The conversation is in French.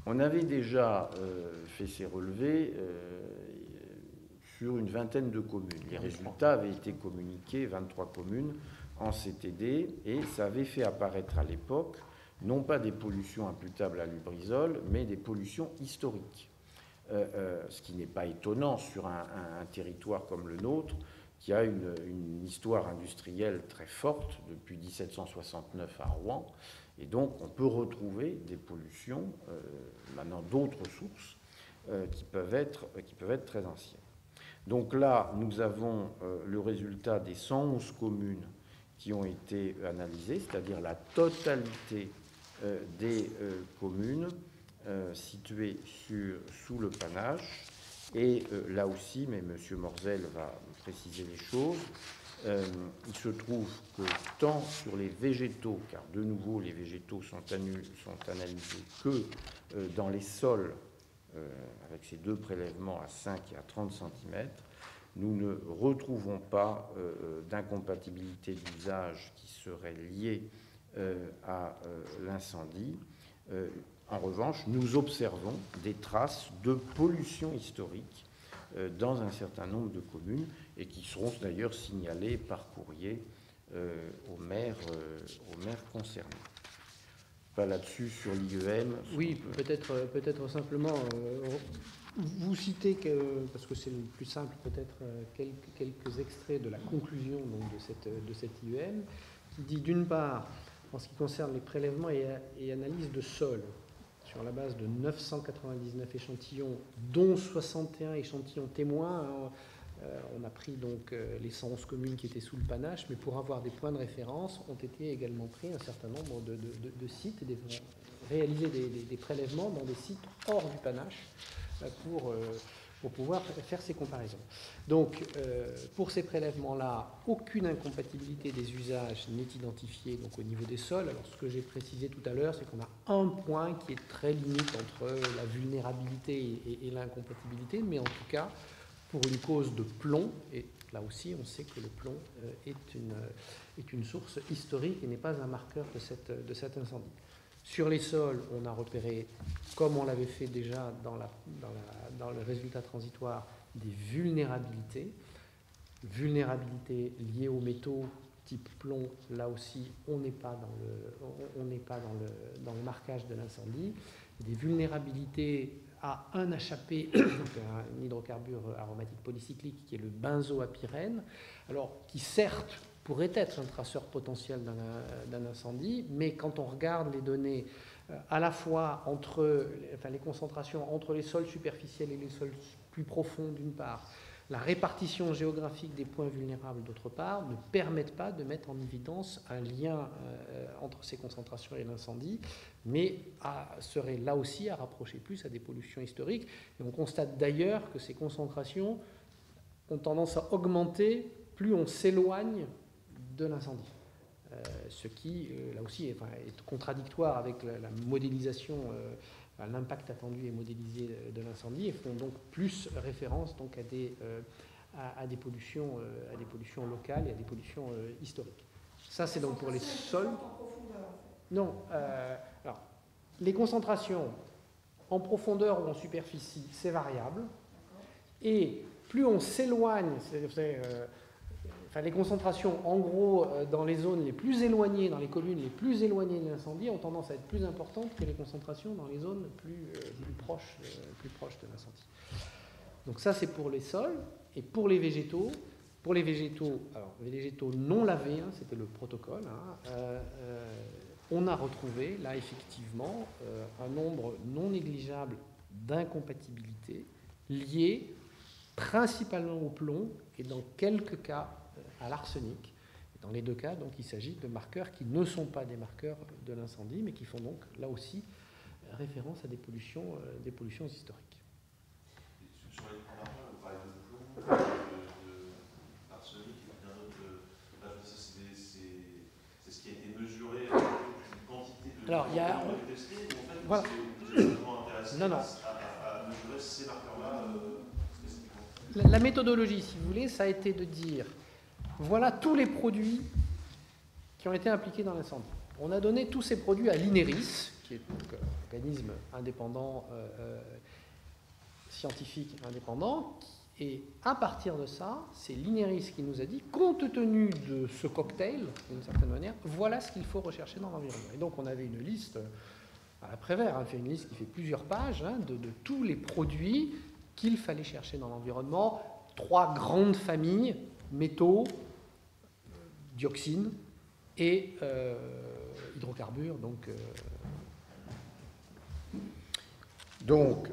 On avait déjà fait ces relevés sur une vingtaine de communes. Les résultats avaient été communiqués, 23 communes, en CTD, et ça avait fait apparaître à l'époque non pas des pollutions imputables à Lubrizol, mais des pollutions historiques. Ce qui n'est pas étonnant sur un territoire comme le nôtre, qui a une histoire industrielle très forte depuis 1769 à Rouen. Et donc, on peut retrouver des pollutions, maintenant d'autres sources, qui peuvent être très anciennes. Donc là, nous avons le résultat des 111 communes qui ont été analysées, c'est-à-dire la totalité des communes situées sous le panache. Et là aussi, mais M. Morzel va préciser les choses, il se trouve que tant sur les végétaux, car de nouveau les végétaux sont analysés que dans les sols, avec ces deux prélèvements à 5 et à 30 cm, nous ne retrouvons pas d'incompatibilité d'usage qui serait liée à l'incendie. En revanche, nous observons des traces de pollution historique dans un certain nombre de communes et qui seront d'ailleurs signalées par courrier aux maires concernés. Pas là-dessus sur l'IEM. Oui, peut-être simplement, vous citez, parce que c'est le plus simple, peut-être quelques extraits de la conclusion donc, de cette IEM, qui dit d'une part, en ce qui concerne les prélèvements et analyses de sol, sur la base de 999 échantillons, dont 61 échantillons témoins. On a pris donc les 111 communes qui étaient sous le panache, mais pour avoir des points de référence, ont été également pris un certain nombre de sites, réaliser des prélèvements dans des sites hors du panache pour pouvoir faire ces comparaisons. Donc, pour ces prélèvements-là, aucune incompatibilité des usages n'est identifiée donc, au niveau des sols. Alors, ce que j'ai précisé tout à l'heure, c'est qu'on a un point qui est très limite entre la vulnérabilité et l'incompatibilité, mais en tout cas, pour une cause de plomb, et là aussi, on sait que le plomb est une source historique et n'est pas un marqueur de cet incendie. Sur les sols, on a repéré, comme on l'avait fait déjà dans le résultat transitoire, des vulnérabilités. Vulnérabilités liées aux métaux type plomb, là aussi, on n'est pas dans le marquage de l'incendie. Des vulnérabilités à un HAP, donc un hydrocarbure aromatique polycyclique, qui est le benzoapyrène, alors qui certes pourrait être un traceur potentiel d'un incendie, mais quand on regarde les données à la fois entre les concentrations entre les sols superficiels et les sols plus profonds d'une part, la répartition géographique des points vulnérables d'autre part, ne permettent pas de mettre en évidence un lien entre ces concentrations et l'incendie, mais serait là aussi à rapprocher plus à des pollutions historiques. Et on constate d'ailleurs que ces concentrations ont tendance à augmenter plus on s'éloigne de l'incendie. Ce qui, là aussi, est contradictoire avec la modélisation, l'impact attendu et modélisé de l'incendie, et font donc plus référence donc, à des pollutions locales et à des pollutions historiques. Ça, c'est donc pour les sols. Non. Alors, les concentrations en profondeur ou en superficie, c'est variable. Et plus on s'éloigne, les concentrations, en gros, dans les zones les plus éloignées, dans les communes les plus éloignées de l'incendie, ont tendance à être plus importantes que les concentrations dans les zones plus proches de l'incendie. Donc ça, c'est pour les sols. Et pour les végétaux, les végétaux non lavés, c'était le protocole, on a retrouvé, là, effectivement, un nombre non négligeable d'incompatibilités liées principalement au plomb et dans quelques cas à l'arsenic. Dans les deux cas, donc, il s'agit de marqueurs qui ne sont pas des marqueurs de l'incendie, mais qui font donc là aussi référence à des pollutions historiques. Sur les points marqueurs, vous parlez de plomb, d'arsenic et d'un autre. C'est ce qui a été mesuré, une quantité de. Alors, il y a. Testé, ou en fait, voilà. vous êtes vraiment intéressé à mesurer ces marqueurs-là spécifiquement. La méthodologie, si vous voulez, ça a été de dire voilà tous les produits qui ont été impliqués dans l'incendie. On a donné tous ces produits à l'INERIS, qui est donc un organisme indépendant, scientifique indépendant, et à partir de ça, c'est l'INERIS qui nous a dit, compte tenu de ce cocktail, d'une certaine manière, voilà ce qu'il faut rechercher dans l'environnement. Et donc on avait une liste, à la Prévert, fait une liste qui fait plusieurs pages, de tous les produits qu'il fallait chercher dans l'environnement, 3 grandes familles, métaux, dioxines et hydrocarbures. Donc